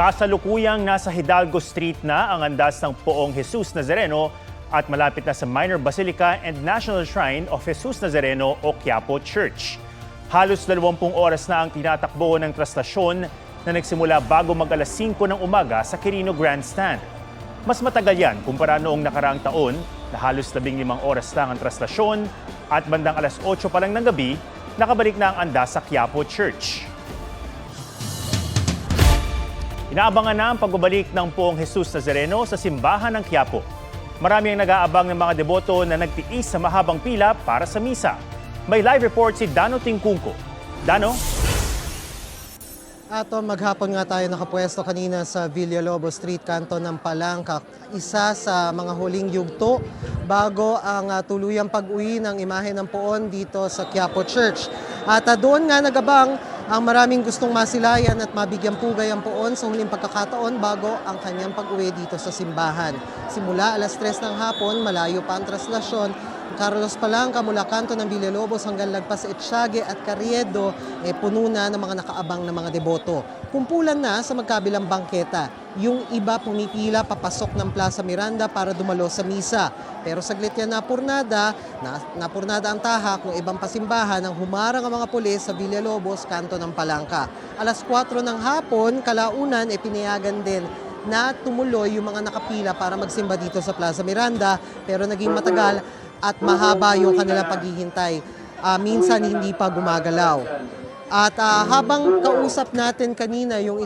Kasalukuyang nasa Hidalgo Street na ang andas ng Poong Jesus Nazareno at malapit na sa Minor Basilica and National Shrine of Jesus Nazareno o Quiapo Church. Halos 20 oras na ang tinatakbo ng traslasyon na nagsimula bago mag-alas 5 ng umaga sa Quirino Grandstand. Mas matagal yan kumpara noong nakaraang taon na halos 15 oras lang ang traslasyon at bandang alas 8 pa lang ng gabi, nakabalik na ang andas sa Quiapo Church. Inaabangan na ang pagbabalik ng Poong Jesus Nazareno sa simbahan ng Quiapo. Marami ang nag-aabang ng mga deboto na nagtiis sa mahabang pila para sa misa. May live report si Dano Tingkungko. Dano? Ato, maghapon nga tayo nakapwesto kanina sa Villalobos Street, kanto ng Palangka. Isa sa mga huling yugto bago ang tuluyang pag-uwi ng imahe ng Poon dito sa Quiapo Church. At doon nga nagabang ang maraming gustong masilayan at mabigyang pugay ang Poon sa huling pagkakataon bago ang kanyang pag-uwi dito sa simbahan. Simula alas 3 ng hapon, malayo pa ang traslasyon. Carlos Palangka mula kanto ng Villalobos hanggang lagpas sa Etxague at Carriedo, puno na ng mga nakaabang na mga deboto. Kumpulan na sa magkabilang bangketa. Yung iba pumipila papasok ng Plaza Miranda para dumalo sa misa. Pero saglit yan napurnada ang tahak ng ibang pasimbahan nang humarang ang mga pulis sa Villalobos, kanto ng Palangka. Alas 4 ng hapon, kalaunan, pinayagan din na tumuloy yung mga nakapila para magsimba dito sa Plaza Miranda, pero naging matagal at mahaba yung kanilang paghihintay. Minsan hindi pa gumagalaw. At habang kausap natin kanina yung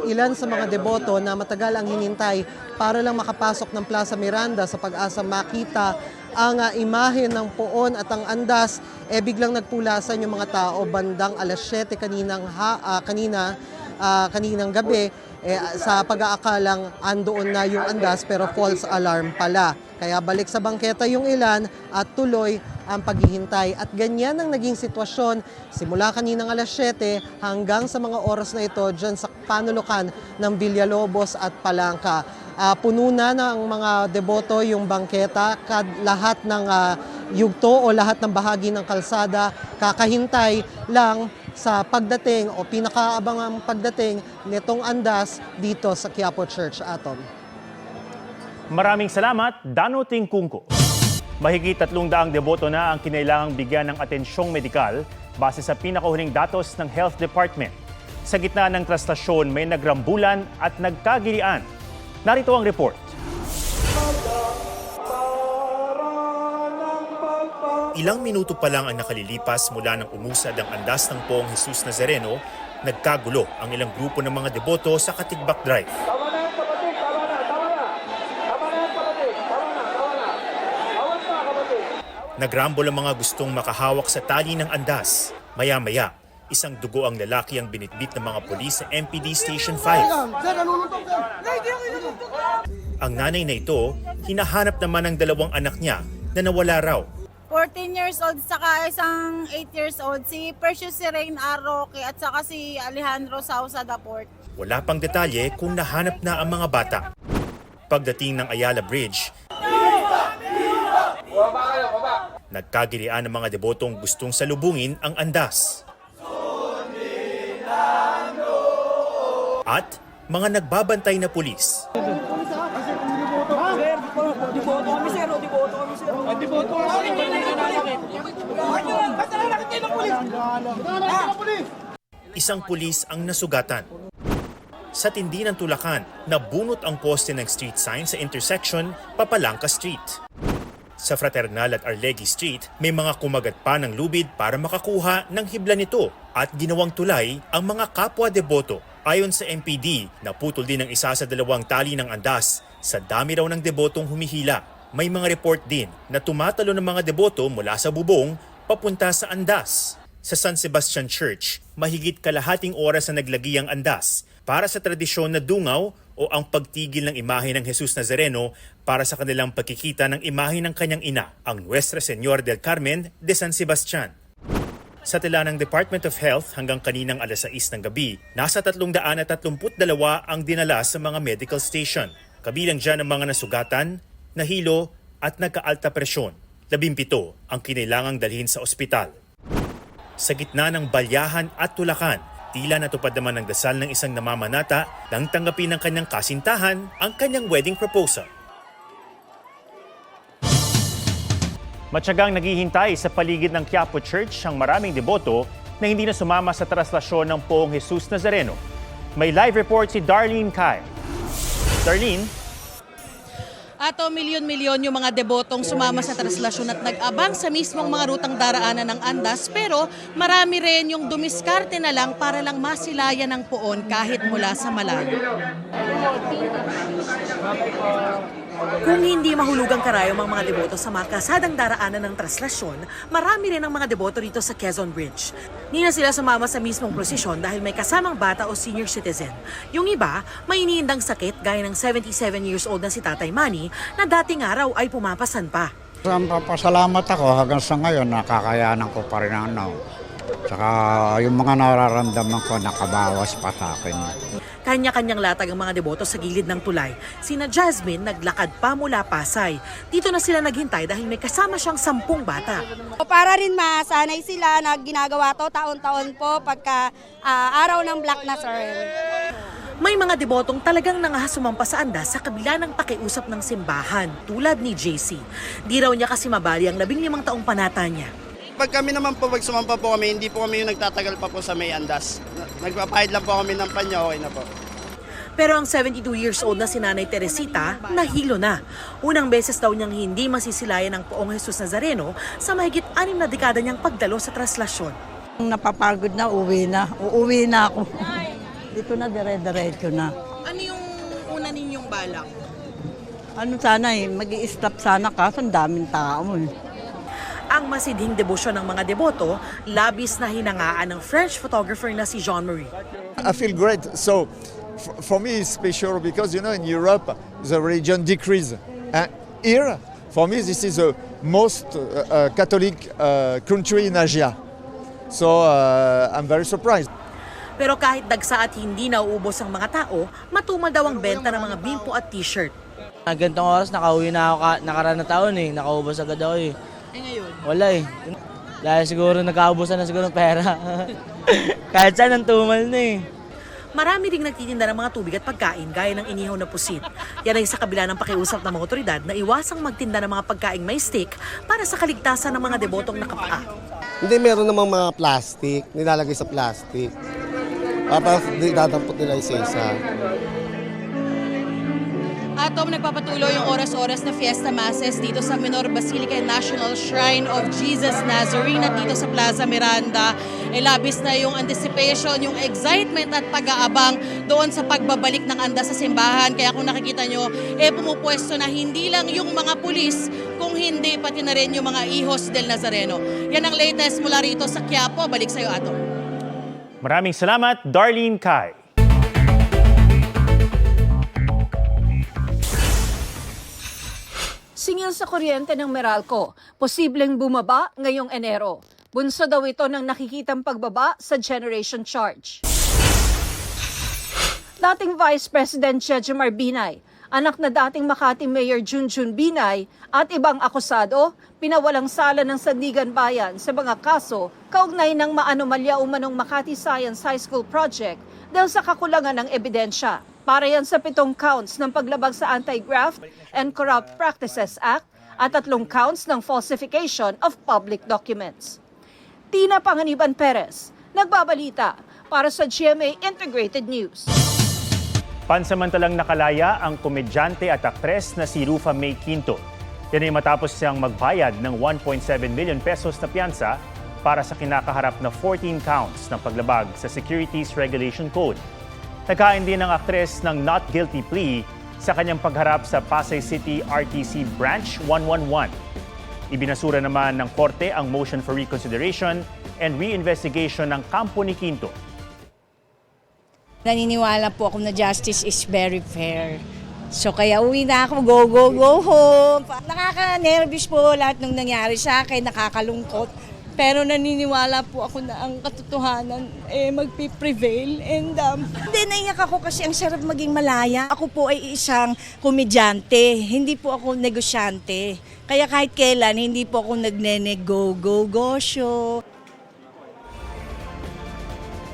ilan sa mga deboto na matagal ang hinintay para lang makapasok ng Plaza Miranda sa pag-asa makita ang imahe ng Poon at ang andas, biglang nagpulasan yung mga tao bandang alas 7 kaninang gabi. Sa pag-aakalang andoon na yung andas pero false alarm pala. Kaya balik sa bangketa yung ilan at tuloy ang paghihintay. At ganyan ang naging sitwasyon simula kaninang alas 7 hanggang sa mga oras na ito dyan sa panulukan ng Villalobos at Palangka. Puno na ng mga deboto yung bangketa, lahat ng yugto o lahat ng bahagi ng kalsada kakahintay lang sa pagdating o pinakaabangang pagdating nitong andas dito sa Quiapo Church. Atom. Maraming salamat, Dano Tingkungko. Mahigit 300 deboto na ang kinailangang bigyan ng atensyong medikal base sa pinakahuling datos ng Health Department. Sa gitna ng traslasyon, may nagrambulan at nagkagilian. Narito ang report. Ilang minuto pa lang ang nakalilipas mula nang umusad ang andas ng Poong Jesus Nazareno, nagkagulo ang ilang grupo ng mga deboto sa Katigbak Drive. Nagrambol ang mga gustong makahawak sa tali ng andas. Maya-maya, isang dugo ang lalaki ang binitbit ng mga pulis sa MPD Station 5. Ang nanay na ito, hinahanap naman ang dalawang anak niya na nawala raw. 14 years old saka isang 8 years old, si Precious Rain Arroque at saka si Alejandro Sausa Daport. Wala pang detalye kung nahanap na ang mga bata. Pagdating ng Ayala Bridge, nagkagilian ng mga debotong gustong salubungin ang andas. At mga nagbabantay na pulis. Isang pulis ang nasugatan. Sa tindi ng tulakan, nabunot ang poste ng street sign sa intersection Papalangka Street. Sa Fraternal at Arlegui Street, may mga kumagat pa ng lubid para makakuha ng hibla nito at ginawang tulay ang mga kapwa deboto. Ayon sa MPD, naputol din ang isa sa dalawang tali ng andas sa dami raw ng debotong humihila. May mga report din na tumatalo ng mga deboto mula sa bubong papunta sa andas. Sa San Sebastian Church, mahigit kalahating oras na naglagi ang andas para sa tradisyon na dungaw o ang pagtigil ng imahe ng Jesus Nazareno para sa kanilang pagkikita ng imahe ng kanyang ina, ang Nuestra Señora del Carmen de San Sebastian. Sa tila ng Department of Health hanggang kaninang alas 6 ng gabi, nasa 332 ang dinala sa mga medical station. Kabilang dyan ang mga nasugatan, nahilo at nagka-alta presyon. 17 ang kinailangang dalhin sa ospital. Sa gitna ng balyahan at tulakan, Tila natupad naman ng dasal ng isang namamanata nang tanggapin ng kanyang kasintahan ang kanyang wedding proposal. Matyagang naghihintay sa paligid ng Quiapo Church ang maraming deboto na hindi na sumama sa traslasyon ng Poong Jesus Nazareno. May live report si Darlene Kai. Darlene? Ato milyon-milyon yung mga debotong sumama sa traslasyon at nag-abang sa mismong mga rutang daraanan ng Andas, pero marami rin yung dumiskarte na lang para lang masilayan ng poon kahit mula sa malayo. Kung hindi mahulugang karayom ang mga deboto sa mga kasadang daraanan ng traslasyon, marami rin ang mga deboto rito sa Quezon Bridge. Hindi na sila sumama sa mismong prosesyon dahil may kasamang bata o senior citizen. Yung iba, may iniindang sakit gaya ng 77 years old na si Tatay Manny na dating araw ay pumapasan pa. Papasalamat ako hanggang sa ngayon, nakakayanan ko pa rin Tsaka yung mga nararamdaman ko nakabawas pa sa akin. Kanya-kanyang latag ang mga deboto sa gilid ng tulay. Sina Jasmine naglakad pa mula Pasay. Dito na sila naghintay dahil may kasama siyang 10 bata. Para rin masanay sila na ginagawa to taon-taon po pagka araw ng Black Nazarene. May mga debotong talagang nangahasumampa sa Andas sa kabila ng pakiusap ng simbahan, tulad ni JC. Di raw niya kasi mabali ang 15 taong panata niya. Pag kami naman po, sumampa po kami, hindi po kami yung nagtatagal pa po sa may Andas. Nagpapahid lang po kami ng panya, okay na po. Pero ang 72 years old na si Nanay Teresita, nahilo na. Unang beses daw niyang hindi masisilayan ng Poong Jesus Nazareno sa mahigit 6 na dekada niyang pagdalo sa traslasyon. Napapagod na, uuwi na ako. Dito na, dire-diretso na. Ano yung una ninyong balak? Ano sana mag-i-stop sana kaso ang daming tao Ang masidhing debosyon ng mga deboto, labis na hinangaan ng French photographer na si Jean-Marie. I feel great. So for me it's special because in Europe the religion decrease. Here for me this is the most Catholic country in Asia. So I'm very surprised. Pero kahit dagsa at hindi nauubos ang mga tao, matumal daw ang benta ng mga bimpo at t-shirt. Gantong oras nakauwi na ako nakaraan na taon nakaubos agad ako Ngayon? Wala Dahil siguro nagkaubusan na siguro ng pera. Kahit saan ang tumal na Marami ding nagtitinda ng mga tubig at pagkain gaya ng inihaw na pusit. Yan ay sa kabila ng pakiusap ng mga otoridad na iwasang magtinda ng mga pagkaing may stick para sa kaligtasan ng mga debotong nakapaa. Hindi, meron namang mga plastic, nilalagay sa plastic. Tapos dadampot nila isa-isa. Atom, nagpapatuloy yung oras-oras na fiesta masses dito sa Minor Basilica and National Shrine of Jesus Nazarene at dito sa Plaza Miranda. Labis na yung anticipation, yung excitement at pag-aabang doon sa pagbabalik ng Andas sa simbahan. Kaya kung nakikita nyo, pumupwesto na hindi lang yung mga pulis, kung hindi pati na rin yung mga hijos del Nazareno. Yan ang latest mula rito sa Quiapo. Balik sa'yo, Atom. Maraming salamat, Darlene Kai. Singil sa kuryente ng Meralco, posibleng bumaba ngayong Enero. Bunso daw ito ng nakikitang pagbaba sa generation charge. Dating Vice President Jejomar Binay, anak na dating Makati Mayor Junjun Binay at ibang akusado, pinawalang sala ng Sandigan Bayan sa mga kaso kaugnay ng maanomalya umanong Makati Science High School Project dahil sa kakulangan ng ebidensya. Para yan sa 7 counts ng paglabag sa Anti-Graft and Corrupt Practices Act at 3 counts ng falsification of public documents. Tina Panganiban Perez, nagbabalita para sa GMA Integrated News. Pansamantalang nakalaya ang komedyante at aktres na si Rufa May Quinto. Yan ay matapos siyang magbayad ng 1.7 million pesos na piyansa para sa kinakaharap na 14 counts ng paglabag sa Securities Regulation Code. Nagkain din ang aktres ng not guilty plea sa kanyang pagharap sa Pasay City RTC Branch 111. Ibinasura naman ng korte ang motion for reconsideration and reinvestigation ng kampo ni Quinto. Naniniwala po ako na justice is very fair. So kaya uwi na ako, go home. Nakaka-nervous po lahat ng nangyari sa akin, nakakalungkot. Pero naniniwala po ako na ang katotohanan magpiprevail. And naiyak ako kasi ang sarap maging malaya. Ako po ay isang komedyante, hindi po ako negosyante. Kaya kahit kailan, hindi po ako nagnenegosyo.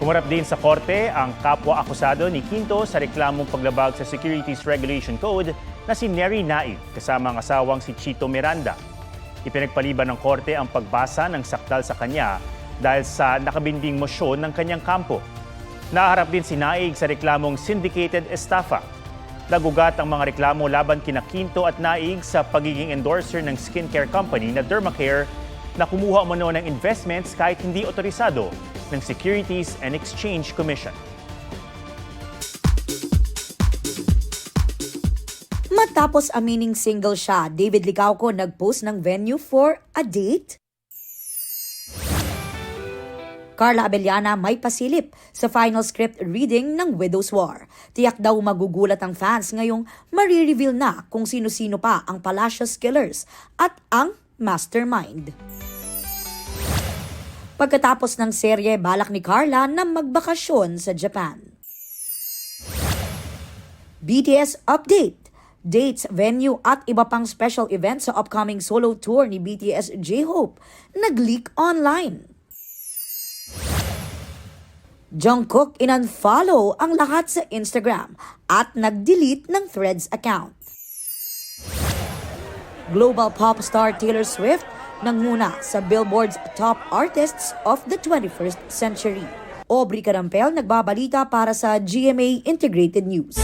Humarap din sa korte ang kapwa-akusado ni Quinto sa reklamong paglabag sa Securities Regulation Code na si Neri Naig kasama ang asawang si Chito Miranda. Ipinagpaliban ng korte ang pagbasa ng sakdal sa kanya dahil sa nakabinding mosyon ng kanyang kampo. Naharap din si Naig sa reklamong syndicated estafa. Nagugat ang mga reklamo laban kina Quinto at Naig sa pagiging endorser ng skincare company na Dermacare na kumuha umano ng investments kahit hindi otorisado ng Securities and Exchange Commission. Matapos amining single siya, David Licauco nag-post ng venue for a date. Carla Abellana may pasilip sa final script reading ng Widow's War. Tiyak daw magugulat ang fans ngayong marireveal na kung sino-sino pa ang Palacios Killers at ang mastermind. Pagkatapos ng serye, balak ni Carla na magbakasyon sa Japan. BTS update. Dates, venue at iba pang special events sa upcoming solo tour ni BTS J-Hope nag-leak online. Jungkook in-unfollow ang lahat sa Instagram at nag-delete ng Threads account. Global pop star Taylor Swift nanguna sa Billboard's Top Artists of the 21st Century. Aubrey Carampel nagbabalita para sa GMA Integrated News.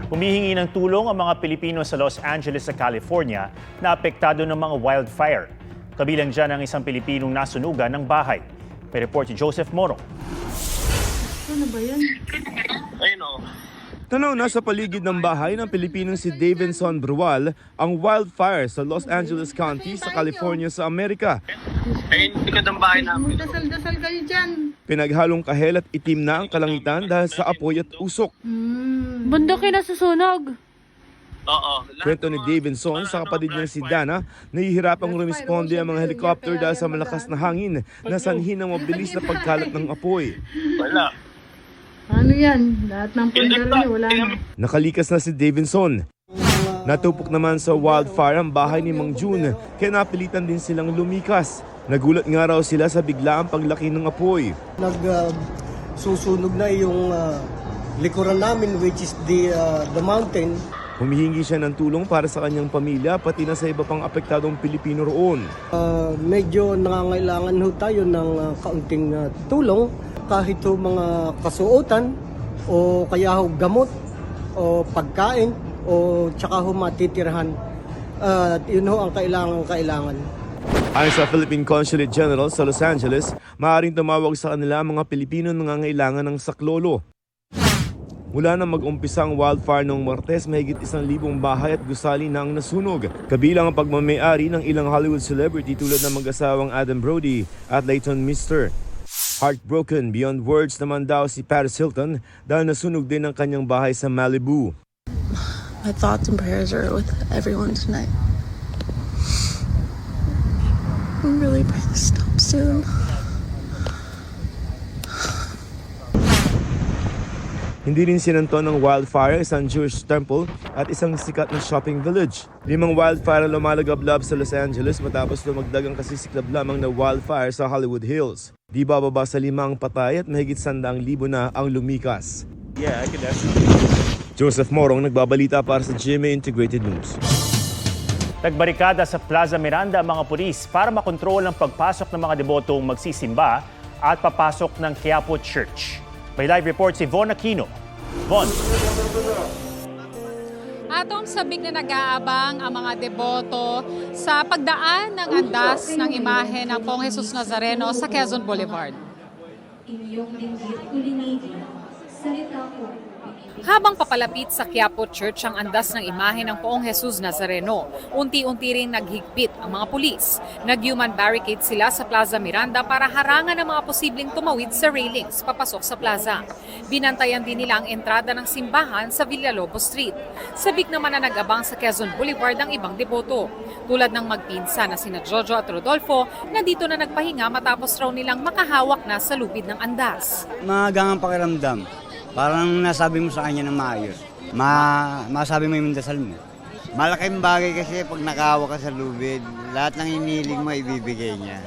Humihingi ng tulong ang mga Pilipino sa Los Angeles sa California na apektado ng mga wildfire. Kabilang dyan ang isang Pilipinong nasunugan ng bahay. May report si Joseph Moro. Ano ba yan? Ayun o. Tanaw na sa paligid ng bahay ng Pilipinong si Davinson Brual ang wildfire sa Los Angeles County sa California sa Amerika. Ayun, likod ang bahay namin. Dasal-dasal kayo dyan. Pinaghalong kahel at itim na ang kalangitan dahil sa apoy at usok. Bundok yung nasusunog. Oo. Kwento ni Davinson sa kapatid niya si Dana, nahihirapang rumisponde ang mga helicopter dahil sa malakas na hangin na sanhi ng mabilis na pagkalat ng apoy. Wala. Ano yan? Lahat ng pundalo niyo, wala na. Nakalikas na si Davinson. Natupok naman sa wildfire ang bahay ni Mang June, kaya napilitan din silang lumikas. Nagulat nga raw sila sa biglaang paglaki ng apoy. Susunog na yung likuran namin, which is the mountain. Humihingi siya ng tulong para sa kanyang pamilya pati na sa iba pang apektadong Pilipino roon. Medyo nangangailangan ho tayo ng kaunting tulong kahit ho mga kasuotan o kaya ho gamot o pagkain o tsaka ho matitirahan. Yun ho ang kailangan. Ayon sa Philippine Consulate General sa Los Angeles, maaaring tumawag sa kanila ang mga Pilipino na nangangailangan ng saklolo. Mula nang mag-umpisa ang wildfire noong Martes, mahigit 1,000 bahay at gusali na ang nasunog. Kabilang ang pagmamayari ng ilang Hollywood celebrity tulad ng mag-asawang Adam Brody at Leighton Meester. Heartbroken beyond words naman daw si Paris Hilton dahil nasunog din ang kanyang bahay sa Malibu. My thoughts and prayers are with everyone tonight. I'm really praying to stop soon. Hindi rin sinanto ng wildfire isang Jewish temple at isang sikat na shopping village. 5 wildfire ang lumalagablab sa Los Angeles matapos lumagdag ang kasisiklab lamang na wildfire sa Hollywood Hills. Di bababa sa 5 ang patay at mahigit 100,000 na ang lumikas. Yeah, I can definitely. Joseph Morong nagbabalita para sa GMA Integrated News. Nagbarikada sa Plaza Miranda ang mga pulis para makontrol ang pagpasok ng mga debotong magsisimba at papasok ng Quiapo Church. May live report si Von Aquino. Von. Atong sabik na nag-aabang ang mga deboto sa pagdaan ng andas ng imahe ng Poong Jesus Nazareno sa Quezon Boulevard. Habang papalapit sa Quiapo Church ang andas ng imahe ng Poong Jesus Nazareno, unti-unti ring naghigpit ang mga pulis. Nag-human barricade sila sa Plaza Miranda para harangan ang mga posibleng tumawid sa railings papasok sa plaza. Binantayan din nila ang entrada ng simbahan sa Villalobos Street. Sabik naman na nag-abang sa Quezon Boulevard ang ibang deboto. Tulad ng magpinsa na sina Jojo at Rodolfo na dito na nagpahinga matapos raw nilang makahawak na sa lubid ng andas. Magangang pakiramdam. Parang nasabi mo sa kanya ng maayos. Masabi mo yung dasal mo. Malaking bagay kasi pag nakahawa ka sa lubid, lahat ng inihiling mo ibibigay niya.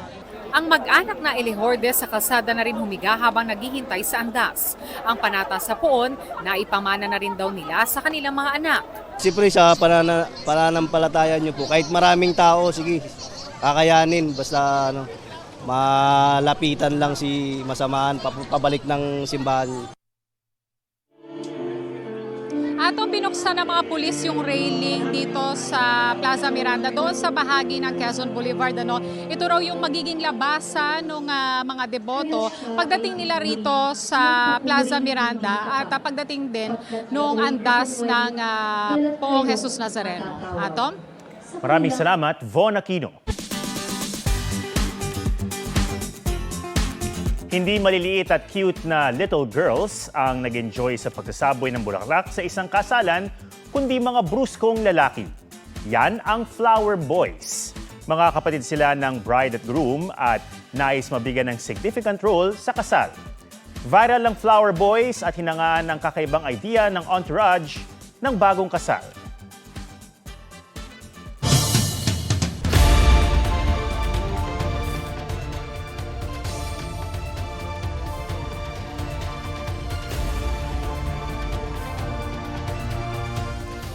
Ang mag-anak na Elihorde sa kalsada na rin humiga habang naghihintay sa andas. Ang panata sa poon, naipamana na rin daw nila sa kanilang mga anak. Siyempre sa pananampalataya nyo po, kahit maraming tao, sige, kakayanin. Basta malapitan lang si masamaan, pabalik ng simbahan. Ato binuksan ng mga pulis yung railing dito sa Plaza Miranda, doon sa bahagi ng Quezon Boulevard. Ito raw yung magiging labasan ng mga deboto pagdating nila rito sa Plaza Miranda at pagdating din nung andas ng Poong Jesus Nazareno. Atom? Maraming salamat, Von Aquino. Hindi maliliit at cute na little girls ang nag-enjoy sa pagsasaboy ng bulaklak sa isang kasalan, kundi mga bruskong lalaki. Yan ang Flower Boys. Mga kapatid sila ng bride at groom at nais mabigyan ng significant role sa kasal. Viral ang Flower Boys at hinangaan ng kakaibang idea ng entourage ng bagong kasal.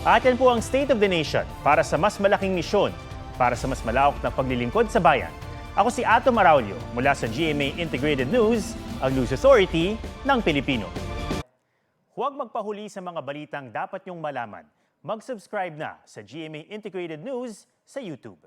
At yan po ang State of the Nation para sa mas malaking misyon, para sa mas malawak na paglilingkod sa bayan. Ako si Ato Maraulio mula sa GMA Integrated News, ang News Authority ng Pilipino. Huwag magpahuli sa mga balitang dapat niyong malaman. Mag-subscribe na sa GMA Integrated News sa YouTube.